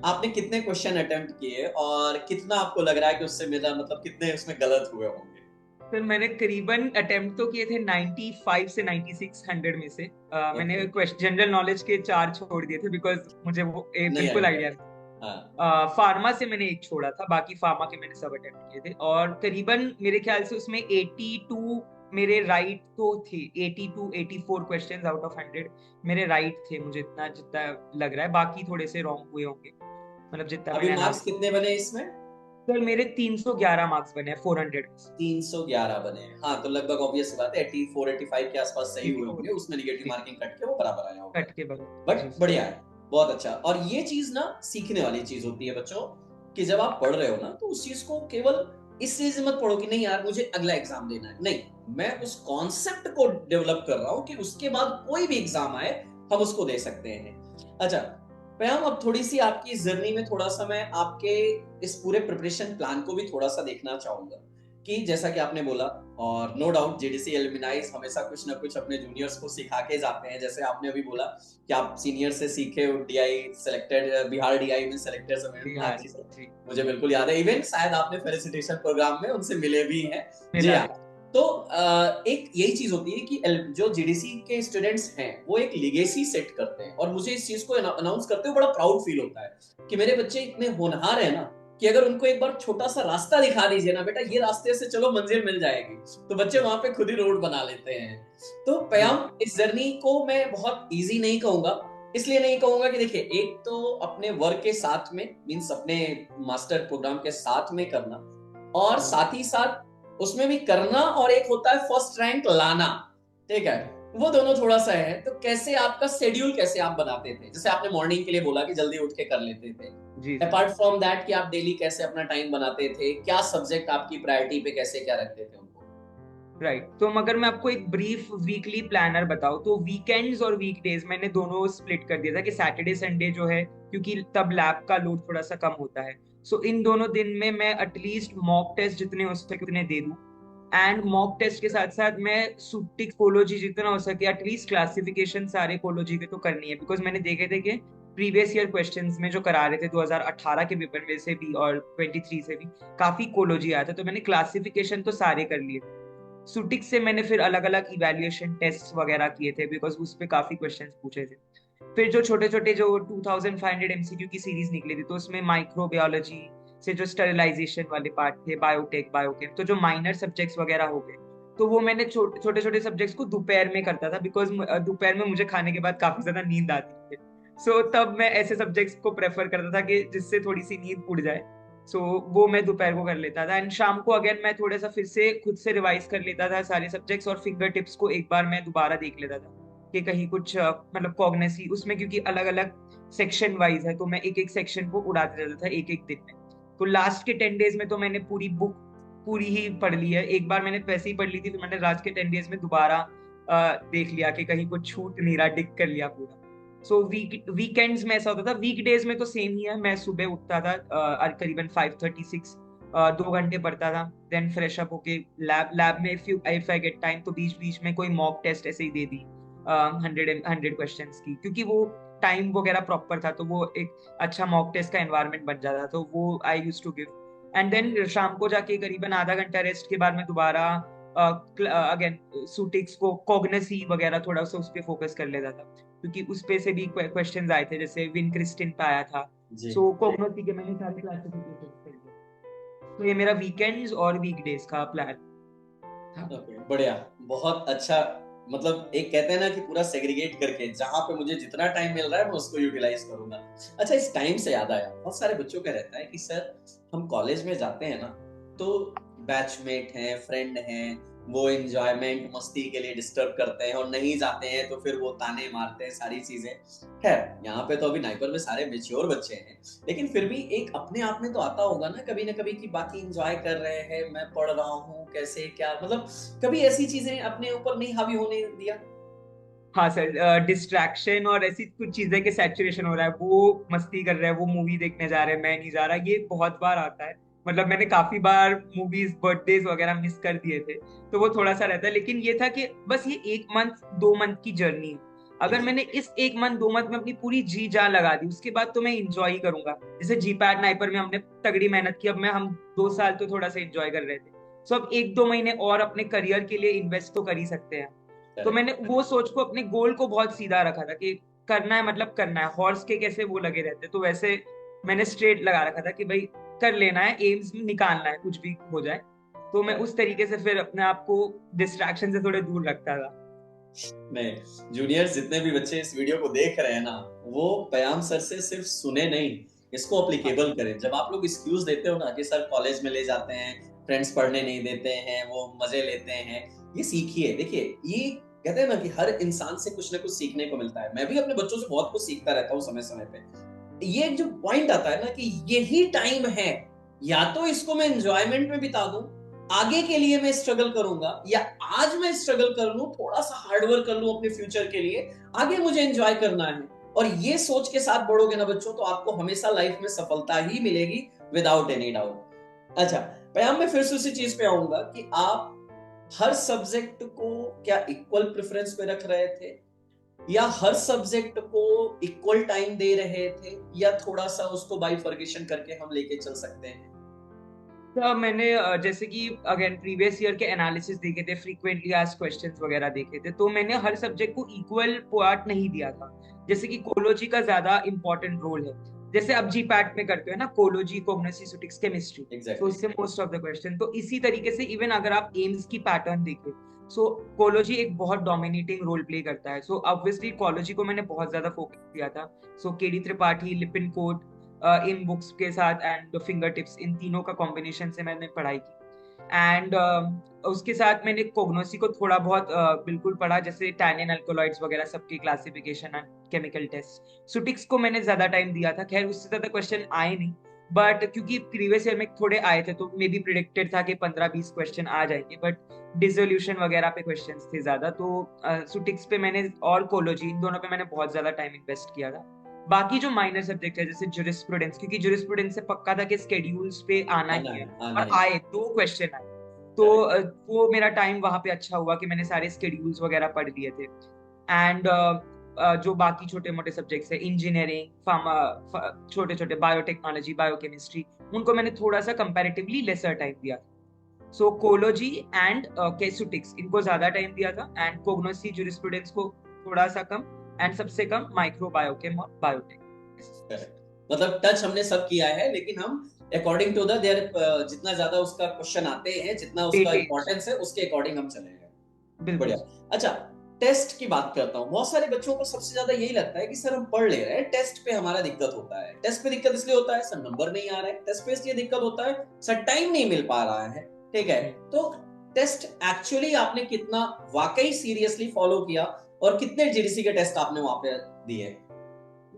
Speaker 2: आपने कितने क्वेश्चन अटेम्प्ट किए और कितना आपको लग रहा है कि उससे मेरा मतलब कितने उसमें गलत हुए होंगे?
Speaker 1: सर मैंने करीबन अटेम्प्ट तो किए थे 95 से 9600 में से। मैंने जनरल नॉलेज के 4 छोड़ दिए थे बिकॉज मुझे वो बिल्कुल आइडिया नहीं। फार्मा से मैंने एक छोड़ा था, बाकी फार्मा के मैंने सब अटेम्प्ट किए थे, और करीबन मेरे ख्याल से उसमें 82 मेरे राइट तो थे। 82-84 क्वेश्चंस आउट ऑफ 100 मेरे राइट थे, मुझे इतना जितना लग रहा है। बाकी थोड़े से रॉन्ग हुए होंगे, मतलब जितना
Speaker 2: अभी
Speaker 1: मैंने।
Speaker 2: मार्क्स कितने बने इसमें?
Speaker 1: सर मेरे 311 मार्क्स बने हैं 400 में से।
Speaker 2: 311 बने। हाँ, तो लगभग ऑब्वियस बात है 84-85 के आसपास सही हुए होंगे, उसमें नेगेटिव मार्किंग कट के वो बराबर आया होगा।
Speaker 1: कट के बराबर,
Speaker 2: बट बढ़िया है, बहुत अच्छा। और ये चीज ना सीखने वाली चीज होती है बच्चों, कि जब आप पढ़ रहे हो ना तो उस चीज को केवल इस चीज मत पढ़ो कि नहीं यार मुझे अगला एग्जाम देना है, नहीं, मैं उस कॉन्सेप्ट को डेवलप कर रहा हूं कि उसके बाद कोई भी एग्जाम आए हम उसको दे सकते हैं। अच्छा प्याम, अब थोड़ी सी आपकी जर्नी में थोड़ा सा मैं आपके इस पूरे प्रिपरेशन प्लान को भी थोड़ा सा देखना चाहूंगा कि जैसा कि आपने बोला, और नो डाउट जेडीसी एलुमनाइज हमेशा कुछ ना कुछ अपने जूनियर्स को सिखा के जाते हैं। जैसे आपने अभी बोला कि आप सीनियर से सीखे, डीआई सेलेक्टेड, बिहार डीआई में सेलेक्टेड, मुझे बिल्कुल याद है। इवन शायद आपने फेलिसिटेशन प्रोग्राम में उनसे मिले भी हैं। जी हाँ। तो एक यही चीज होती है कि जो जीडीसी के स्टूडेंट्स हैं वो एक लेगेसी सेट करते हैं, और मुझे इस चीज को अनाउंस करते हुए बड़ा प्राउड फील होता है कि मेरे बच्चे इतने होनहार है ना, कि अगर उनको एक बार छोटा सा रास्ता दिखा दीजिए ना, बेटा ये रास्ते से चलो मंजिल मिल जाएगी, तो बच्चे वहां पे खुद ही रोड बना लेते हैं। तो प्याम, इस जर्नी को मैं बहुत इजी नहीं कहूंगा, इसलिए नहीं कहूंगा कि देखिए एक तो अपने वर्क के साथ में, मींस अपने मास्टर प्रोग्राम के साथ में करना, और साथ ही साथ उसमें भी करना, और एक होता है फर्स्ट रैंक लाना, ठीक है, वो दोनों थोड़ा सा है। तो कैसे आपका शेड्यूल कैसे आप बनाते थे? जैसे आपने मॉर्निंग के लिए बोला कि जल्दी उठ के कर लेते थे,
Speaker 1: जी सर।
Speaker 2: अपार्ट फ्रॉम दैट कि आप डेली कैसे अपना टाइम बनाते थे, क्या सब्जेक्ट आपकी प्रायोरिटी पे कैसे क्या रखते थे उनको?
Speaker 1: राइट, तो मगर मैं आपको एक ब्रीफ वीकली प्लानर बताऊं तो वीकेंड्स और वीकडेज मैंने दोनों स्प्लिट कर दिया था कि सैटरडे संडे जो है, क्योंकि तब लैब का लोड थोड़ा सा कम होता है, सो इन दोनों दिन में मैं एटलीस्ट मॉक टेस्ट जितने हो सके उतने दे दूं। एंड मॉक टेस्ट के साथ साथ मैं सुट्टी कोलोजी जितना हो सके एटलीस्ट क्लासिफिकेशन सारे कोलोजी के तो करनी है, बिकॉज मैंने देखे थे कि प्रीवियस ईयर क्वेश्चंस में जो करा रहे थे 2018 के पेपर में से भी और 23 से भी काफी कोलोजी आया था, तो मैंने क्लासिफिकेशन तो सारे कर लिए। सुटिक्स से मैंने फिर अलग अलग इवेल्युएशन टेस्ट वगैरह किए थे, बिकॉज उस पे काफी क्वेश्चंस पूछे थे। फिर जो छोटे छोटे जो 2500 एमसीक्यू की सीरीज निकली थी, तो उसमें माइक्रोबायोलॉजी से जो स्टरलाइजेशन वाले पार्ट थे, बायोटेक बायोकेम, तो जो माइनर सब्जेक्ट्स वगैरह हो गए, तो वो मैंने छोटे छोटे सब्जेक्ट्स को दोपहर में करता था, बिकॉज दोपहर में मुझे खाने के बाद काफी ज्यादा नींद आती है। सो तब मैं ऐसे सब्जेक्ट्स को प्रेफर करता था कि जिससे थोड़ी सी नींद उड़ जाए। सो वो मैं दोपहर को कर लेता था, एंड शाम को अगेन मैं थोड़ा सा फिर से खुद से रिवाइज कर लेता था सारे सब्जेक्ट्स, और फिंगर टिप्स को एक बार मैं दोबारा देख लेता था कि कहीं कुछ मतलब कॉग्नेसी उसमें, क्योंकि अलग अलग सेक्शन वाइज है, तो मैं एक एक सेक्शन को उड़ाते रहता था एक एक दिन में। तो लास्ट के 10 डेज में तो मैंने पूरी बुक पूरी ही पढ़ ली है। एक बार मैंने वैसे ही पढ़ ली थी, फिर मैंने लास्ट के 10 डेज में दोबारा देख लिया कि कहीं कुछ छूट नहीं रहा, टिक कर लिया पूरा। सो वीकेंड्स में ऐसा होता था, वीकडेज में तो सेम ही है, मैं सुबह उठता था करीबन 5:36, 2 घंटे पढ़ता था, देन फ्रेश अप होके लैब लैब में इफ आई गेट टाइम तो बीच बीच में कोई मॉक टेस्ट ऐसे ही दे दी 100 क्वेश्चन की, क्योंकि वो टाइम वगैरह प्रॉपर था, तो वो एक अच्छा मॉक टेस्ट का एनवायरनमेंट बन जाता, तो वो I use to give. And then शाम को जाके करीबन आधा घंटा रेस्ट के बाद मैं दोबारा अगेन सुटिक्स को कॉग्नेसी वगैरह थोड़ा सा उस पर फोकस कर लेता था, क्योंकि उस पे से भी क्वेश्चंस आए थे, जैसे विन क्रिस्टिन पे आया था।
Speaker 2: जी।
Speaker 1: सो कॉग्नेसी के मैंने सारे क्लासिफिकेशन कर लिए। तो ये मेरा वीकेंड्स और वीकडेज का प्लान था।
Speaker 2: ओके, बढ़िया, बहुत अच्छा। मतलब एक कहते हैं ना कि पूरा सेग्रीगेट करके जहां पे मुझे जितना टाइम मिल रहा है मैं उसको यूटिलाइज करूंगा। अच्छा, इस टाइम से याद आया, बहुत सारे बच्चों का रहता है कि सर हम कॉलेज में जाते हैं ना, तो बैचमेट हैं, फ्रेंड हैं, वो एंजॉयमेंट मस्ती के लिए डिस्टर्ब करते हैं, और नहीं जाते हैं तो फिर वो ताने मारते हैं, सारी चीजें। खैर, यहाँ पे तो अभी नाइपर में सारे मेच्योर बच्चे हैं, लेकिन फिर भी एक अपने आप में तो आता होगा ना कभी कि बाकी एंजॉय कर रहे हैं, मैं पढ़ रहा हूँ, कैसे क्या, मतलब कभी ऐसी चीजें अपने ऊपर नहीं हावी होने दिया?
Speaker 1: हाँ सर, डिस्ट्रैक्शन और ऐसी कुछ चीजें के सैचुरेशन हो रहा है, वो मस्ती कर रहे हैं, वो मूवी देखने जा रहे हैं, मैं नहीं जा रहा, ये बहुत बार आता है। मतलब मैंने काफी बार मूवीज बर्थडेज वगैरह मिस कर दिए थे, तो वो थोड़ा सा रहता है, लेकिन ये था कि बस ये 1 मंथ 2 मंथ की जर्नी है। अगर मैंने इस 1 मंथ 2 मंथ में अपनी पूरी जी जान लगा दी, उसके बाद तो मैं इंजॉय ही करूंगा। जैसे जी पैट नाइपर में हमने तगड़ी मेहनत की, अब मैं हम 2 साल तो थोड़ा सा इंजॉय कर रहे थे, सो अब 1 2 महीने और अपने करियर के लिए इन्वेस्ट तो कर ही सकते हैं। तो मैंने वो सोच को अपने गोल को बहुत सीधा रखा था कि करना है मतलब करना है, हॉर्स के कैसे वो लगे रहते, तो वैसे मैंने स्ट्रेट लगा रखा था कि भाई कर लेना है, एम्स में निकालना है, कुछ भी हो जाए। तो मैं उस तरीके से फिर अपने आप को डिस्ट्रैक्शन से थोड़े दूर रखता था।
Speaker 2: नहीं, जूनियर्स जितने भी बच्चे इस वीडियो को देख रहे हैं ना, वो पयाम सर से सिर्फ सुने नहीं, इसको अप्लीकेबल करें। जब आप लोग एक्सक्यूज देते हो ना कि सर कॉलेज में ले जाते हैं, फ्रेंड्स पढ़ने नहीं देते हैं, वो मजे लेते हैं, ये सीखिए। देखिए, ये कहते हैं ना कि हर इंसान से कुछ ना कुछ सीखने को मिलता है। मैं भी अपने बच्चों से बहुत कुछ सीखता रहता हूँ समय समय पे। ये जो पॉइंट आता है ना कि यही टाइम है, या तो इसको मैं एंजॉयमेंट में बिता दूं, आगे के लिए मैं स्ट्रगल करूंगा, या आज मैं स्ट्रगल कर लूं, थोड़ा सा हार्डवर्क कर लूं अपने फ्यूचर के लिए, आगे मुझे एंजॉय करना है। और ये सोच के साथ बढ़ोगे ना बच्चों, तो आपको हमेशा लाइफ में सफलता ही मिलेगी, विदाउट एनी डाउट। अच्छा, पयाम मैं फिर से उसी चीज पे आऊंगा कि आप हर सब्जेक्ट को क्या इक्वल प्रेफरेंस पे रख रहे थे, या हर सब्जेक्ट को इक्वल टाइम दे रहे थे, या थोड़ा सा उसको बाइफर्केशन करके हम लेके चल सकते हैं?
Speaker 1: तो मैंने जैसे कि अगेन प्रीवियस ईयर के एनालिसिस देखे थे, फ्रीक्वेंटली आस्क्ड क्वेश्चंस वगैरह देखे थे, तो मैंने हर सब्जेक्ट को इक्वल पार्ट नहीं दिया था। जैसे कि कोलोजी का ज्यादा इंपॉर्टेंट रोल है, जैसे अब जी पैट में करते हैं ना, कोलोजी कोग्निटिव स्टैटिस्टिक्स केमिस्ट्री, तो
Speaker 2: एग्जैक्टली।
Speaker 1: इससे मोस्ट ऑफ द क्वेश्चन, तो इसी तरीके से इवन अगर आप एम्स की पैटर्न देखें, सो कोलोजी एक बहुत डोमिनेटिंग रोल प्ले करता है। सो ऑब्वियसली कोलोजी को मैंने बहुत ज्यादा फोकस किया था। सो केडी त्रिपाठी, लिपिन कोट, इन बुक्स के साथ एंड फिंगर टिप्स, इन तीनों का कॉम्बिनेशन से मैंने पढ़ाई की। एंड उसके साथ मैंने कोग्नोसी को थोड़ा बहुत बिल्कुल पढ़ा, जैसे टैनिन अल्कोलॉइड्स वगैरह सबके क्लासिफिकेशन एंड केमिकल टेस्ट। सुटिक्स को मैंने ज्यादा टाइम दिया था, खैर उससे ज्यादा क्वेश्चन आए नहीं, बट क्योंकि प्रीवियस ईयर में थोड़े आए थे तो मे बी प्रिडिक्टेड था कि 15-20 क्वेश्चन आ जाएंगे, बट डिसोल्यूशन वगैरह पे क्वेश्चंस थे ज्यादा, तो सुटिक्स पे मैंने और कोलोजी, इन दोनों पे मैंने बहुत ज्यादा टाइम इन्वेस्ट किया था। बाकी जो माइनर सब्जेक्ट है जैसे जुरिस्प्रूडेंस, क्योंकि जुरिस्प्रूडेंस से पक्का था कि स्केड्यूल्स पे आना ही है, और आए 2 क्वेश्चन आए, तो वो मेरा टाइम वहां पे अच्छा हुआ कि मैंने सारे स्केड्यूल्स वगैरह पढ़ लिए थे। एंड जो बाकी छोटे मोटे सब्जेक्ट्स है, इंजीनियरिंग, फार्मा, छोटे छोटे बायोटेक्नोलॉजी, बायोकेमिस्ट्री, उनको मैंने थोड़ा सा कंपैरेटिवली लेसर टाइम दिया। सो कोलोजी एंड केसुटिक्स इनको ज्यादा टाइम दिया था, एंड कोग्नोसी जुरिस्प्रूडेंस को थोड़ा सा कम, एंड सबसे कम माइक्रो बायोकेम और बायोटेक।
Speaker 2: मतलब टच हमने सब किया है, लेकिन हम अकॉर्डिंग टू द देयर जितना ज्यादा उसका क्वेश्चन आते हैं, जितना उसका इंपॉर्टेंस है, उसके अकॉर्डिंग हम चलेंगे। बढ़िया। अच्छा, टेस्ट की बात करता हूँ। बहुत सारे बच्चों को सबसे ज्यादा यही लगता है कि सर हम पढ़ ले रहे हैं, टेस्ट पे हमारा दिक्कत होता है। टेस्ट पे दिक्कत इसलिए होता है सर नंबर नहीं आ रहा है, टेस्ट पे इसलिए दिक्कत होता है सर टाइम नहीं मिल पा रहा है। ठीक है, तो टेस्ट एक्चुअली आपने कितना वाकई सीरियसली फॉलो किया, और कितने जीडीसी के टेस्ट आपने वहां पे दिए?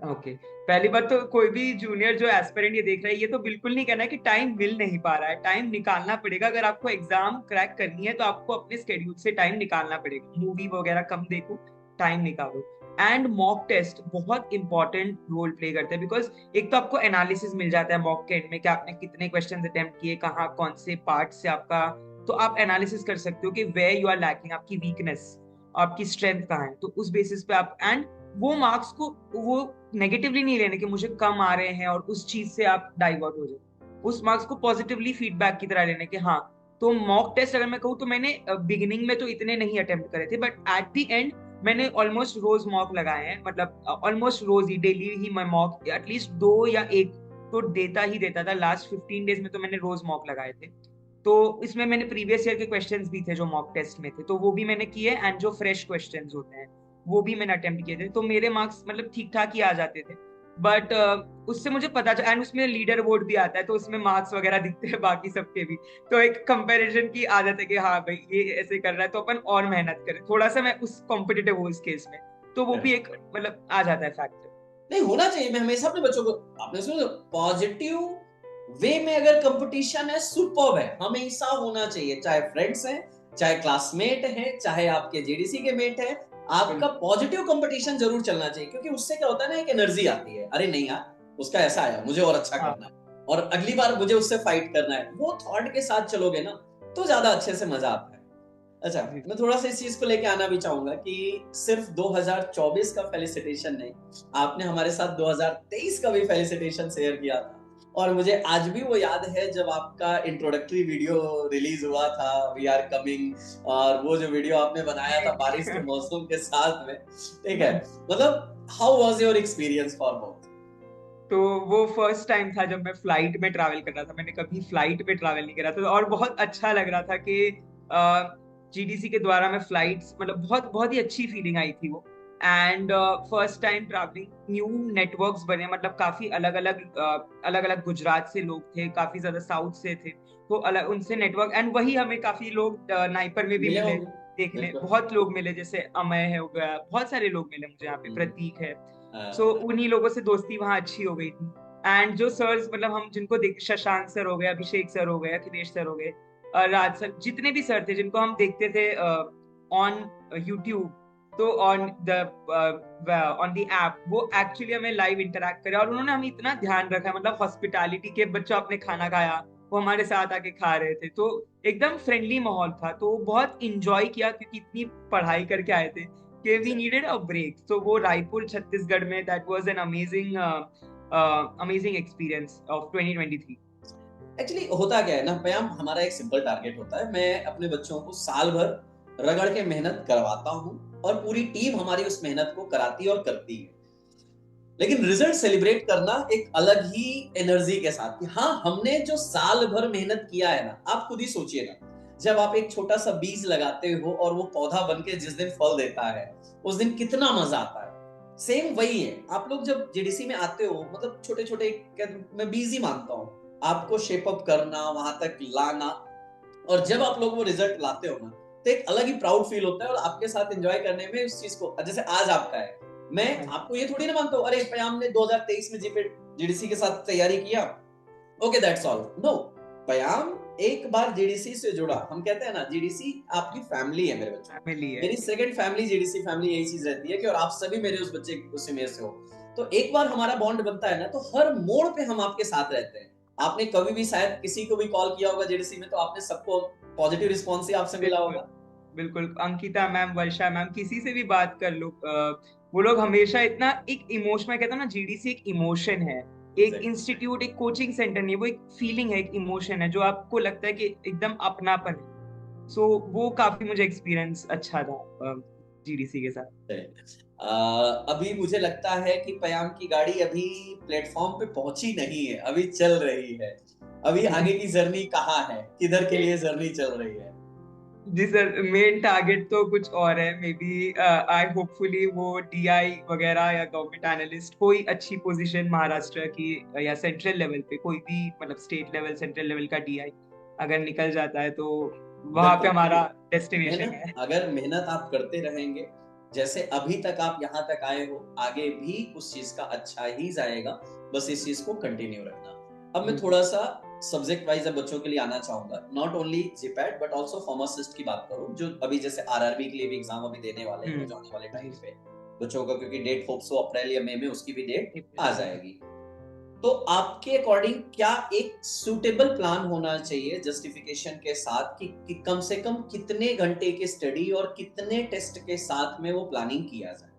Speaker 1: ओके, पहली बात तो कोई भी जूनियर जो एस्पिरेंट ये देख रहा है, ये तो बिल्कुल नहीं कहना है कि टाइम मिल नहीं पा रहा है, टाइम निकालना पड़ेगा। अगर आपको एग्जाम क्रैक करनी है तो आपको अपने स्केड्यूल से टाइम निकालना पड़ेगा, मूवी वगैरह कम देखो, टाइम निकालो। एंड मॉक टेस्ट बहुत इंपॉर्टेंट रोल प्ले करते हैं, बिकॉज एक तो आपको एनालिसिस मिल जाता है मॉक के एंड में कि आपने कितने क्वेश्चन अटेम्प्ट किए, कहाँ कौन से पार्ट से आपका, तो आप एनालिसिस कर सकते हो कि वेयर यू आर लैकिंग, आपकी वीकनेस, आपकी स्ट्रेंथ कहाँ है, तो उस बेसिस पे आप, एंड वो मार्क्स को वो नेगेटिवली नहीं लेने के मुझे कम आ रहे हैं और उस चीज से आप डाइवर्ट हो जाए, उस मार्क्स को पॉजिटिवली फीडबैक की तरह लेने के। हाँ, तो मॉक टेस्ट अगर मैं कहूँ तो मैंने बिगिनिंग में तो इतने नहीं अटेम्प्ट करे थे, बट एट द एंड मैंने ऑलमोस्ट रोज मॉक लगाए हैं, मतलब ऑलमोस्ट रोज ही, डेली ही मैं मॉक एटलीस्ट 2 या 1 तो देता ही देता था। लास्ट 15 डेज में तो मैंने रोज मॉक लगाए थे, तो इसमें मैंने प्रीवियस ईयर के क्वेश्चंस भी थे जो मॉक टेस्ट में थे, तो वो भी मैंने किए, एंड जो फ्रेश क्वेश्चंस होते हैं वो भी मैंने अटेम्प्ट किए थे, तो मेरे मार्क्स मतलब ठीक ठाक ही आ जाते थे। बट उससे मुझे पता चला, एंड उसमें लीडर बोर्ड भी आता है, तो उसमें मार्क्स वगैरह दिखते हैं बाकी सबके भी, तो एक कंपैरिजन की आदत है कि हाँ भाई ये ऐसे कर रहा है तो अपन और मेहनत करें थोड़ा सा, मैं उस कॉम्पिटिटिव हूँ इस केस में, तो वो भी एक मतलब आ जाता है फैक्टर।
Speaker 2: नहीं, होना चाहिए। मैं हमेशा अपने बच्चों को, आपने सुना, पॉजिटिव वे में अगर कंपटीशन है, सुपर्ब है, हमेशा होना चाहिए, चाहे फ्रेंड्स हैं, चाहे क्लासमेट हैं, चाहे आपके जेडीसी के मेट हैं, आपका पॉजिटिव कंपटीशन जरूर चलना चाहिए, क्योंकि उससे क्या होता है ना, एक एनर्जी आती है, अरे नहीं यार उसका ऐसा आया, मुझे और अच्छा करना है, और अगली बार मुझे उससे फाइट करना है। वो थॉट के साथ चलोगे ना तो ज्यादा अच्छे से मजा आता है। अच्छा, मैं थोड़ा सा इस चीज को लेके आना भी चाहूंगा कि सिर्फ 2024 का फेलिसिटेशन नहीं, आपने हमारे साथ 2023 का भी फेलिसिटेशन शेयर किया था, और मुझे आज भी वो याद है जब आपका इंट्रोडक्टरी वीडियो रिलीज हुआ था, वी आर कमिंग, और वो जो वीडियो आपने बनाया था बारिश के मौसम के साथ में, ठीक है, मतलब how was your experience for both?
Speaker 1: तो वो फर्स्ट टाइम था जब मैं फ्लाइट में ट्रैवल कर रहा था, मैंने कभी फ्लाइट पे ट्रैवल नहीं करा था, और बहुत अच्छा लग रहा था कि जीडीसी के द्वारा मैं फ्लाइट्स, मतलब बहुत बहुत ही अच्छी फीलिंग आई थी वो। And first time travelling, new networks बने, मतलब काफी अलग अलग गुजरात से लोग थे, काफी ज्यादा साउथ से थे, तो अलग उनसे नेटवर्क, एंड वही हमें काफी लोग नाइपर में भी मिले देखने, बहुत लोग मिले, जैसे अमय है हो गया, बहुत सारे लोग मिले मुझे यहाँ पे, प्रतीक है, सो उन्हीं लोगों से दोस्ती वहां अच्छी हो गई थी। एंड जो सर्स, मतलब हम जिनको देख, शशांक सर हो गए, अभिषेक सर हो गए, अखिलेश सर हो गए, राज सर, जितने भी सर थे जिनको हम देखते थे ऑन यूट्यूब, तो ऑन द ऐप, वो एक्चुअली हमें लाइव इंटरेक्ट करे, और उन्होंने हमें इतना ध्यान रखा, मतलब हॉस्पिटैलिटी के, बच्चों आपने खाना खाया वो हमारे साथ आके खा रहे थे, तो एकदम फ्रेंडली माहौल था, तो बहुत इंजॉय किया, क्योंकि इतनी पढ़ाई करके आए थे कि वी नीडेड अ ब्रेक। तो वो रायपुर छत्तीसगढ़ में, that was an amazing experience of 2023।
Speaker 2: Actually होता क्या है ना पयाम, हमारा एक सिंपल टारगेट होता है, मैं अपने बच्चों को साल भर रगड़ के मेहनत करवाता हूँ, और पूरी टीम हमारी उस मेहनत को कराती है और करती है, लेकिन रिजल्ट सेलिब्रेट करना एक अलग ही एनर्जी के साथ कि हाँ हमने जो साल भर मेहनत किया है ना। आप खुद ही सोचिए ना, जब आप एक छोटा सा बीज लगाते हो और वो पौधा बनके जिस दिन फल देता है, उस दिन कितना मजा आता है। सेम वही है, आप लोग जब जेडीसी में आते हो, मतलब छोटे छोटे, मैं बीज ही मानता हूँ, आपको शेप अप करना, वहां तक लाना, और जब आप लोग वो रिजल्ट लाते हो ना, तो एक अलग ही प्राउड फील होता है, और आपके साथ एंजॉय करने में उस चीज को, जैसे आज आपका है, मैं आपको ये थोड़ी ना मानता हूँ अरे पयाम ने 2023 में जीडीसी के साथ तैयारी किया, ओके दैट्स ऑल। नो, पयाम एक बार जीडीसी से जुड़ा, हम कहते हैं ना जीडीसी आपकी फैमिली है मेरे बच्चों,
Speaker 1: फैमिली है।
Speaker 2: मेरी सेकंड फैमिली जीडीसी फैमिली, यही चीज रहती है कि और आप सभी मेरे उस बच्चे उसी में से हो। तो एक बार हमारा बॉन्ड बनता है ना, तो हर मोड़ पे हम आपके साथ रहते हैं। आपने कभी भी शायद किसी को भी कॉल किया होगा जीडीसी में, तो आपने सबको पॉजिटिव रिस्पॉन्स ही आपसे मिला
Speaker 1: बिल्कुल
Speaker 2: होगा।
Speaker 1: बिल्कुल, अंकिता मैम, वर्षा मैम, किसी से भी बात कर लो, वो लोग हमेशा इतना एक इमोशन, मैं कहता हूँ ना, जीडीसी एक इमोशन है, एक
Speaker 2: Exactly.
Speaker 1: इंस्टीट्यूट, एक कोचिंग सेंटर नहीं, वो एक फीलिंग है, एक इमोशन है जो आपको लगता है कि एकदम अपनापन है। सो वो काफी मुझे एक्सपीरियंस अच्छा था जीडीसी के साथ।
Speaker 2: अभी मुझे लगता है कि पयाम की गाड़ी अभी प्लेटफॉर्म पे पहुंची नहीं है, अभी चल रही है। अभी आगे की जर्नी कहाँ है, किधर के लिए जर्नी चल रही है?
Speaker 1: जी सर, मेन टारगेट तो कुछ और है, मे बी आई होपफुली वो डीआई वगैरह या गवर्नमेंट एनालिस्ट, कोई अच्छी पोजीशन महाराष्ट्र की या सेंट्रल लेवल पे, कोई भी मतलब स्टेट लेवल सेंट्रल लेवल का डीआई अगर निकल जाता है तो वहां पे
Speaker 2: बिल्कुल,
Speaker 1: हमारा डेस्टिनेशन है।
Speaker 2: मेहनत आप करते रहेंगे, जैसे अभी तक आप यहाँ तक आए हो, आगे भी उस चीज का अच्छा ही जाएगा। बस इस चीज को कंटिन्यू रखना। अब मैं थोड़ा सा सब्जेक्ट वाइज बच्चों के लिए आना चाहूंगा, not only GPAT but also pharmacist की बात करूं, जो अभी जैसे आरआरबी के लिए भी एग्जाम अभी देने वाले हैं जो आने वाले टाइम पे बच्चों का, क्योंकि डेट होप सो अप्रैल या मई में उसकी भी डेट आ जाएगी। तो आपके अकॉर्डिंग क्या एक सूटेबल प्लान होना चाहिए जस्टिफिकेशन के साथ कि कम से कम कितने घंटे की स्टडी और कितने टेस्ट के साथ में वो प्लानिंग किया जाए?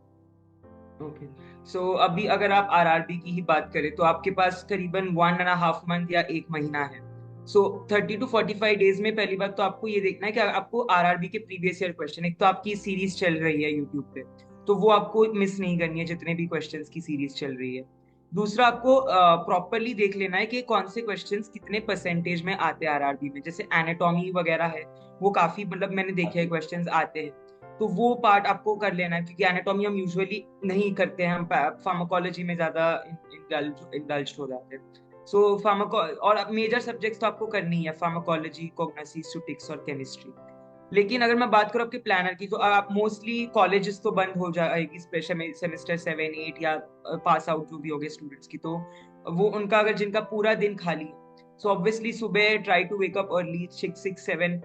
Speaker 1: ओके, सो अभी अगर आप आरआरबी की ही बात करें तो आपके पास करीबन 1.5 मंथ या 1 महीना है। सो 30 to 45 डेज में पहली बात तो आपको ये देखना है कि आपको आरआरबी के प्रीवियस ईयर क्वेश्चन, एक तो आपकी सीरीज चल रही है यूट्यूब पे, तो वो आपको मिस नहीं करनी है, जितने भी क्वेश्चंस की सीरीज चल रही है। दूसरा, आपको प्रॉपरली देख लेना है कि कौन से क्वेश्चंस कितने परसेंटेज में आते हैं आरआरबी में, जैसे एनाटॉमी वगैरह है, वो काफी मतलब मैंने देखे हैं क्वेश्चंस आते हैं, तो वो पार्ट आपको कर लेना है, क्योंकि एनाटॉमी हम यूजुअली नहीं करते हैं, हम फार्माकोलॉजी में ज्यादा इंडल्ज हो जाते हैं। सो फार्माको और मेजर सब्जेक्ट्स तो आपको करनी है, फार्माकोलॉजी, कोग्नोसी, स्टैटिस्टिक्स और केमिस्ट्री। लेकिन अगर मैं बात करूँ आपके प्लानर की, तो आप मोस्टली कॉलेजेस तो बंद हो जाएगी स्पेशल सेमेस्टर 7-8 या पास आउट जो भी हो गए स्टूडेंट्स की, तो वो उनका अगर जिनका पूरा दिन खाली है, सो ऑब्वियसली सुबह try to wake up early, 6-7,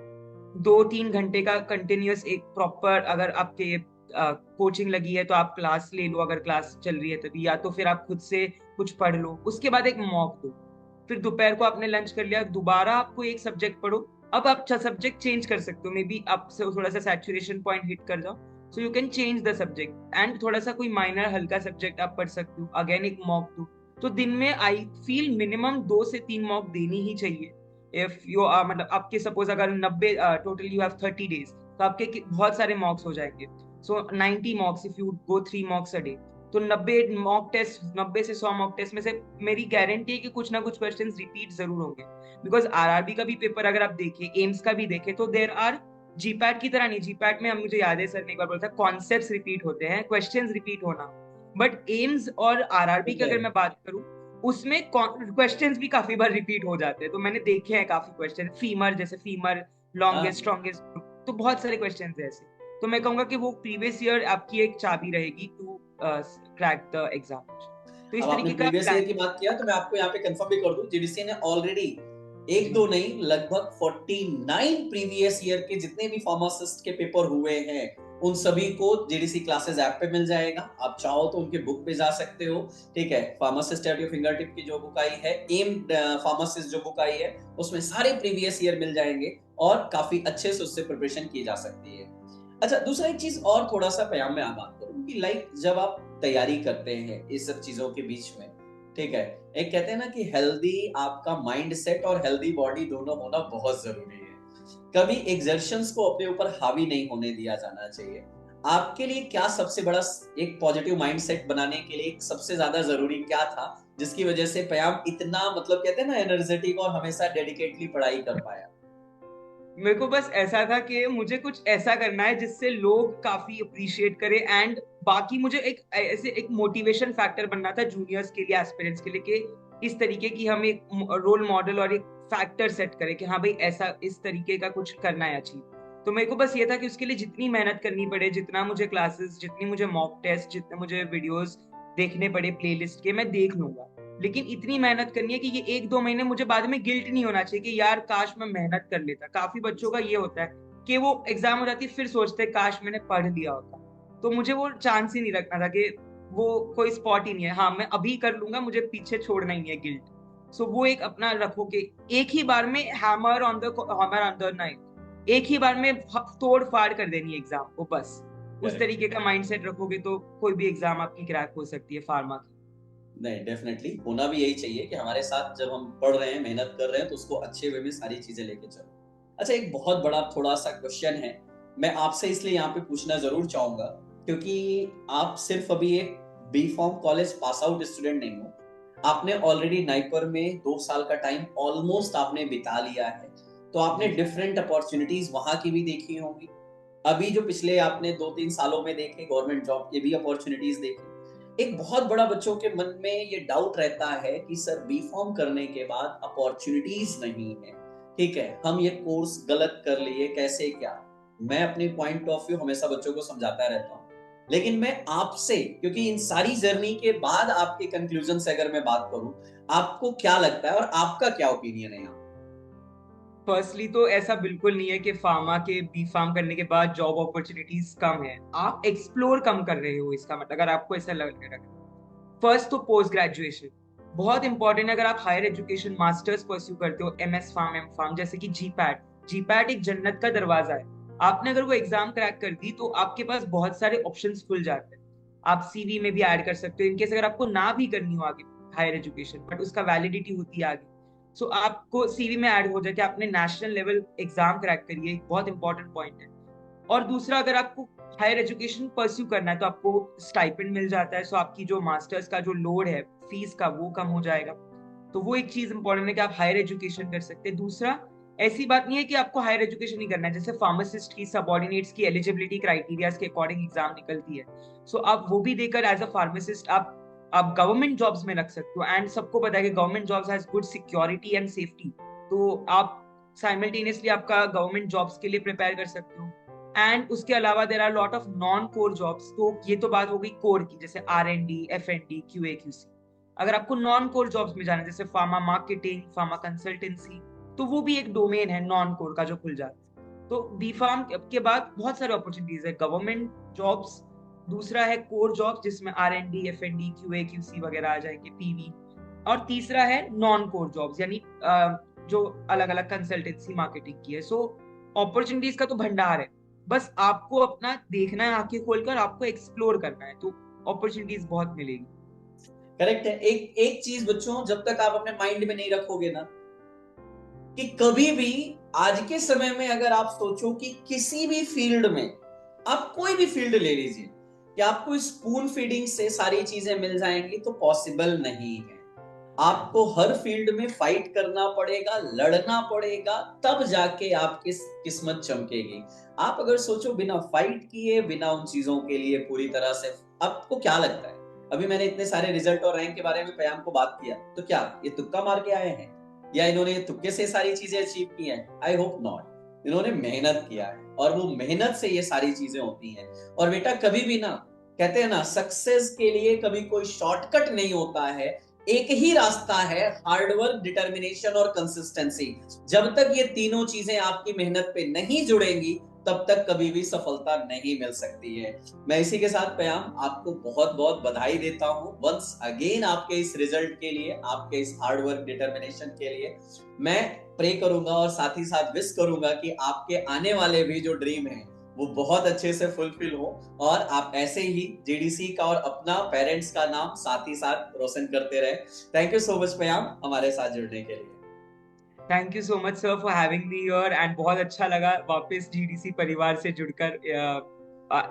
Speaker 1: 2-3 घंटे का कंटिन्यूअस एक प्रॉपर, अगर आपके कोचिंग लगी है तो आप क्लास ले लो, अगर क्लास चल रही है तभी, या तो फिर आप खुद से कुछ पढ़ लो, उसके बाद एक मॉक दो, फिर दोपहर को आपने लंच कर लिया, दोबारा आपको एक सब्जेक्ट पढ़ो। अब आप सब्जेक्ट चेंज कर सकते हो, मे बी आप थोड़ा सा सैचुरेशन पॉइंट हिट कर जाओ, so you can change the subject and थोड़ा सा कोई माइनर हल्का सब्जेक्ट आप पढ़ सकते हो, अगेन एक मॉक दो। तो दिन में आई फील मिनिमम 2 से 3 मॉक देनी ही चाहिए। इफ यू मतलब आपके सपोज अगर 90, टोटल यू हैव 30 डेज, तो आपके बहुत सारे मॉक्स हो जाएंगे। सो 90 मॉक्स if you go 3 मॉक्स a day, तो 90 मॉक टेस्ट, 90 से 100 मॉक टेस्ट में से मेरी गारंटी है कि कुछ ना कुछ क्वेश्चन रिपीट जरूर होंगे। बिकॉज आरआरबी का भी पेपर अगर आप देखें, एम्स का भी देखें, तो देर आर, जीपैट की तरह नहीं, जीपैट में हम, मुझे याद है सर ने एक बार बोला था, कॉन्सेप्ट्स रिपीट होते हैं, क्वेश्चंस रिपीट होना, बट एम्स और आरआरबी की अगर मैं बात करूं, उसमें क्वेश्चंस भी काफी बार रिपीट हो जाते हैं, तो मैंने देखे हैं काफी क्वेश्चन, फीमर जैसे फीमर, लॉन्गेस्ट स्ट्रॉन्गेस्ट, तो बहुत सारे क्वेश्चन है ऐसे। तो मैं कहूंगा कि वो प्रीवियस ईयर आपकी एक चाबी रहेगी टू क्रैक द एग्जाम। तो इस
Speaker 2: अब आपने
Speaker 1: तरीके का
Speaker 2: प्रीवियस ईयर
Speaker 1: प्लान।
Speaker 2: की बात किया तो मैं आपको यहाँ पे कंफर्म भी कर दूं, जीडीसी ने ऑलरेडी एक
Speaker 1: जी
Speaker 2: दो नहीं लगभग 49 प्रीवियस ईयर के जितने भी फार्मासिस्ट के पेपर हुए हैं उन सभी को जीडीसी क्लासेस ऐप पे मिल जाएगा। आप चाहो तो उनके बुक पे जा सकते हो, ठीक है। Pharmacist eight your finger tip की जो बुक आई है, एम फार्मासिस्ट जो बुक आई है, उसमें सारे प्रीवियस ईयर मिल जाएंगे और काफी अच्छे से उससे प्रिपरेशन की जा सकती है। अच्छा, दूसरा एक चीज और थोड़ा सा पयाम में आप बात करूं कि लाइक जब आप तैयारी करते हैं इस सब चीजों के बीच में, ठीक है, एक कहते हैं ना कि हेल्दी आपका माइंड सेट और हेल्दी बॉडी दोनों होना बहुत जरूरी है। कभी एग्जर्शंस को अपने ऊपर हावी नहीं होने दिया जाना चाहिए। आपके लिए क्या सबसे बड़ा एक पॉजिटिव माइंड सेट बनाने के लिए सबसे ज्यादा जरूरी क्या था, जिसकी वजह से पयाम इतना मतलब कहते हैं ना एनर्जेटिक और हमेशा डेडिकेटली पढ़ाई कर पाया?
Speaker 1: मेरे को बस ऐसा था कि मुझे कुछ ऐसा करना है जिससे लोग काफी अप्रिशिएट करें, एंड बाकी मुझे एक ऐसे एक मोटिवेशन फैक्टर बनना था जूनियर्स के लिए, एस्पिरेंट्स के लिए, कि इस तरीके की हम एक रोल मॉडल और एक फैक्टर सेट करें कि हाँ भाई ऐसा इस तरीके का कुछ करना है अचीव। तो मेरे को बस ये था कि उसके लिए जितनी मेहनत करनी पड़े, जितना मुझे क्लासेस, जितनी मुझे मॉक टेस्ट, जितने मुझे वीडियोस देखने पड़े प्लेलिस्ट के, मैं देख लूंगा। लेकिन इतनी मेहनत करनी है कि ये 1-2 महीने मुझे बाद में गिल्ट नहीं होना चाहिए कि यार काश मैं मेहनत कर लेता। काफी बच्चों का ये होता है कि वो एग्जाम हो जाती है फिर सोचते हैं काश मैंने पढ़ लिया होता। तो मुझे वो चांस ही नहीं रखना था कि वो कोई स्पॉट ही नहीं है, हाँ मैं अभी कर लूंगा, मुझे पीछे छोड़ना ही है गिल्ट। सो वो एक अपना रखो कि एक ही बार में हैमर ऑन द नाइफ, एक ही बार में तोड़ फाड़ कर देनी है एग्जाम को, बस उस
Speaker 2: करेक्ट।
Speaker 1: तरीके का माइंडसेट रखोगे तो कोई भी एग्जाम आपकी क्रैक हो सकती है फार्मा की।
Speaker 2: नहीं, डेफिनेटली होना भी यही चाहिए कि हमारे साथ जब हम पढ़ रहे हैं, मेहनत कर रहे हैं, तो उसको अच्छे वे में सारी चीजें लेके चलो। अच्छा, एक बहुत बड़ा थोड़ा सा क्वेश्चन है, मैं आपसे इसलिए यहाँ पे पूछना जरूर चाहूंगा क्योंकि आप सिर्फ अभी एक B pharm college pass out student नहीं हो, आपने ऑलरेडी नाइपर में 2 साल का टाइम ऑलमोस्ट आपने बिता लिया है, तो आपने
Speaker 1: जी
Speaker 2: डिफरेंट अपॉर्चुनिटीज वहां की भी देखी होंगी। अभी जो पिछले आपने 2-3 सालों में देखे गवर्नमेंट जॉब के भी अपॉर्चुनिटीज देखी। एक बहुत बड़ा बच्चों के मन में ये डाउट रहता है कि सर बी फॉर्म करने के बाद अपॉर्चुनिटीज नहीं है, ठीक है, हम ये कोर्स गलत कर लिए, कैसे क्या। मैं अपने पॉइंट ऑफ व्यू हमेशा बच्चों को समझाता रहता हूँ, लेकिन मैं आपसे, क्योंकि इन सारी जर्नी के बाद आपके कंक्लूजन से अगर मैं बात करूं, आपको क्या लगता है और आपका क्या ओपिनियन है यहाँ?
Speaker 1: फर्स्टली तो ऐसा बिल्कुल नहीं है कि फार्मा के बी फार्म करने के बाद जॉब अपॉर्चुनिटीज कम है, आप एक्सप्लोर कम कर रहे हो इसका मतलब, अगर आपको ऐसा लग रहा है। फर्स्ट तो पोस्ट ग्रेजुएशन बहुत इंपॉर्टेंट है। अगर आप हायर एजुकेशन मास्टर्स परस्यू करते हो, एमएस फार्म, एम फार्म, जैसे कि जीपैट, जीपैट एक जन्नत का दरवाजा है। आपने अगर वो एग्जाम क्रैक कर दी तो आपके पास बहुत सारे ऑप्शंस खुल जाते हैं। आप सीवी में भी ऐड कर सकते हो इनकेस अगर आपको ना भी करनी हो आगे हायर एजुकेशन, बट उसका वैलिडिटी होती है आगे। सो आपको सीवी में ऐड हो जाए कि आपने नेशनल लेवल एग्जाम क्रैक करी है, एक बहुत इंपॉर्टेंट पॉइंट है। और दूसरा, अगर आपको हायर एजुकेशन परस्यू करना है तो आपको स्टाइपेंड मिल जाता है, सो आपकी जो मास्टर्स का जो लोड है फीस का वो कम हो जाएगा। तो वो एक चीज इंपॉर्टेंट है कि आप हायर एजुकेशन कर सकते हैं। दूसरा, ऐसी बात नहीं है कि आपको हायर एजुकेशन ही करना है, जैसे फार्मासिस्ट की सबऑर्डिनेट्स की एलिजिबिलिटी क्राइटेरियाज के अकॉर्डिंग एग्जाम निकलती है। सो आप वो भी देकर एज अ फार्मासिस्ट आप गवर्नमेंट जॉब्स में लग सकते हो। एंड सबको पता है कि government jobs has good security and safety, तो आप साइमल्टेनियसली आपका गवर्नमेंट जॉब्स के लिए प्रिपेयर कर सकते हो। एंड उसके अलावा there are lot of non core jobs. तो ये तो बात हो गई कोर की, जैसे R&D, F&D, QA QC। अगर आपको नॉन कोर जॉब्स में जाना है जैसे फार्मा मार्केटिंग, फार्मा कंसल्टेंसी, तो वो भी एक डोमेन है नॉन कोर का जो खुल जाता है। तो बी फार्म के बाद बहुत सारे अपॉर्चुनिटीज है, गवर्नमेंट जॉब्स, दूसरा है कोर जॉब्स जिसमें R&D, F&D, QA QC वगैरह आ जाएंगे, PV, और तीसरा है नॉन कोर जॉब्स यानी जो अलग अलग कंसल्टेंसी मार्केटिंग की है। सो अपॉर्चुनिटीज का तो भंडार है, बस आपको अपना देखना है, आंखें खोलकर आपको एक्सप्लोर करना है, तो अपॉर्चुनिटीज बहुत मिलेगी।
Speaker 2: करेक्ट है। एक एक चीज बच्चों, जब तक आप अपने माइंड में नहीं रखोगे ना कि कभी भी आज के समय में अगर आप सोचो कि किसी भी फील्ड में, आप कोई भी फील्ड ले लीजिए, कि आपको स्पून फीडिंग से सारी चीजें मिल जाएंगी, तो पॉसिबल नहीं है। आपको हर फील्ड में फाइट करना पड़ेगा, लड़ना पड़ेगा, तब जाके आपकी किस्मत चमकेगी। आप अगर सोचो बिना फाइट किए, बिना उन चीजों के लिए पूरी तरह से, आपको क्या लगता है? अभी मैंने इतने सारे रिजल्ट और रैंक के बारे में पयाम को बात किया, तो क्या ये तुक्का मार के आए हैं या इन्होंने तुक्के से सारी चीजें अचीव की हैं? I hope not. इन्होंने मेहनत किया है और वो मेहनत से ये सारी चीजें होती हैं। और बेटा कभी भी ना, कहते हैं ना, सक्सेस के लिए कभी कोई शॉर्टकट नहीं होता है, एक ही रास्ता है, हार्डवर्क, डिटर्मिनेशन और कंसिस्टेंसी। जब तक ये तीनों चीजें आपकी मेहनत पे नहीं जुड़ेंगी, तब तक कभी भी सफलता नहीं मिल सकती है। मैं इसी के साथ पयाम आपको बहुत बहुत बधाई देता हूं वंस अगेन आपके इस रिजल्ट के लिए, आपके इस हार्डवर्क डिटर्मिनेशन के लिए। मैं प्रे करूंगा और साथ ही साथ विश करूंगा कि आपके आने वाले भी जो ड्रीम है वो बहुत अच्छे से फुलफिल हो और आप ऐसे ही जेडीसी का और अपना पेरेंट्स का नाम साथ ही साथ रोशन करते रहे। थैंक यू सो मच पयाम हमारे साथ जुड़ने के लिए।
Speaker 1: Thank you so much sir for having me here, and बहुत अच्छा लगा वापस GDC परिवार से जुड़कर।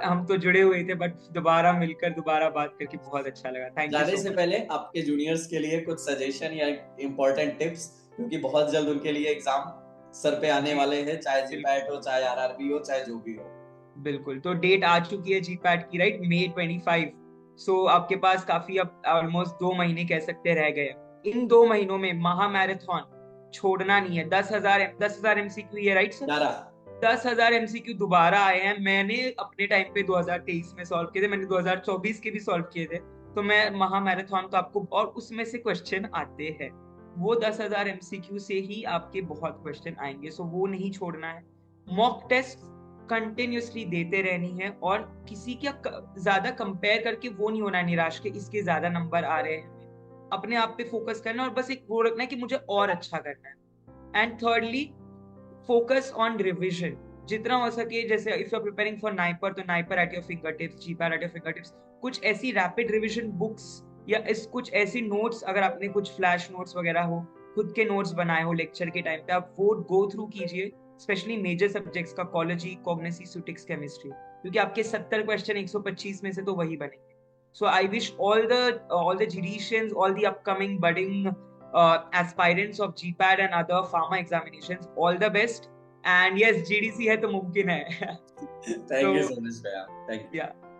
Speaker 1: हम तो जुड़े हुए थे बट दोबारा मिलकर दोबारा बात करके बहुत अच्छा लगा। थैंक यू
Speaker 2: जाने
Speaker 1: सो
Speaker 2: से
Speaker 1: मच।
Speaker 2: पहले आपके जूनियर्स के लिए कुछ सजेशन या इंपॉर्टेंट टिप्स, क्योंकि बहुत जल्द उनके लिए एग्जाम सर पे आने
Speaker 1: जी
Speaker 2: वाले हैं, चाहे
Speaker 1: बिल्कुल
Speaker 2: जीपैट हो, चाहे आरआरबी हो, चाहे जो भी हो।
Speaker 1: बिल्कुल। तो डेट आ चुकी है जीपैट की, राइट, May 25। सो आपके पास काफी, अब ऑलमोस्ट 2 महीने कह सकते रह गए। इन 2 महीनों में महा मैराथन छोड़ना नहीं है। 10,000 MCQ है, राइट सर?
Speaker 2: 11
Speaker 1: 10,000 एमसीक्यू दोबारा आए हैं। मैंने अपने टाइम पे 2023 में सॉल्व किए थे, मैंने 2024 के भी सॉल्व किए थे। तो मैं महा मैराथन तो आपको, और उसमें से क्वेश्चन आते हैं, वो 10,000 एमसीक्यू से ही आपके बहुत क्वेश्चन आएंगे। सो वो नहीं छोड़ना है। मॉक टेस्ट कंटिन्यूसली देते रहनी है, और किसी का ज्यादा कंपेयर करके वो नहीं होना निराश के इसके ज्यादा नंबर आ रहे हैं। अपने आप पे फोकस करना है, और बस एक वो रखना है कि मुझे और अच्छा करना है। And thirdly, focus on revision जितना हो सके। जैसे if you are preparing for NIPER, तो NIPER at your finger tips, GPAT at your finger tips. कुछ ऐसी रैपिड रिविजन बुक्स या इस कुछ ऐसी नोट्स, अगर आपने कुछ फ्लैश नोट्स वगैरह हो, खुद के नोट्स बनाए हो लेक्चर के टाइम पे, आप वो गो थ्रू कीजिए। स्पेशली मेजर सब्जेक्ट्स का, कॉलोजी, कॉग्निसी, सुटिक्स, केमिस्ट्री, क्योंकि आपके 70 क्वेश्चन 125 में से तो वही बनेंगे। So I wish all the GDians, all the upcoming budding aspirants of GPAD and other pharma examinations all the best. And yes, GDC है तो मुमकिन है.
Speaker 2: Thank you
Speaker 1: So
Speaker 2: so much, भैया. Thank you.
Speaker 1: yeah.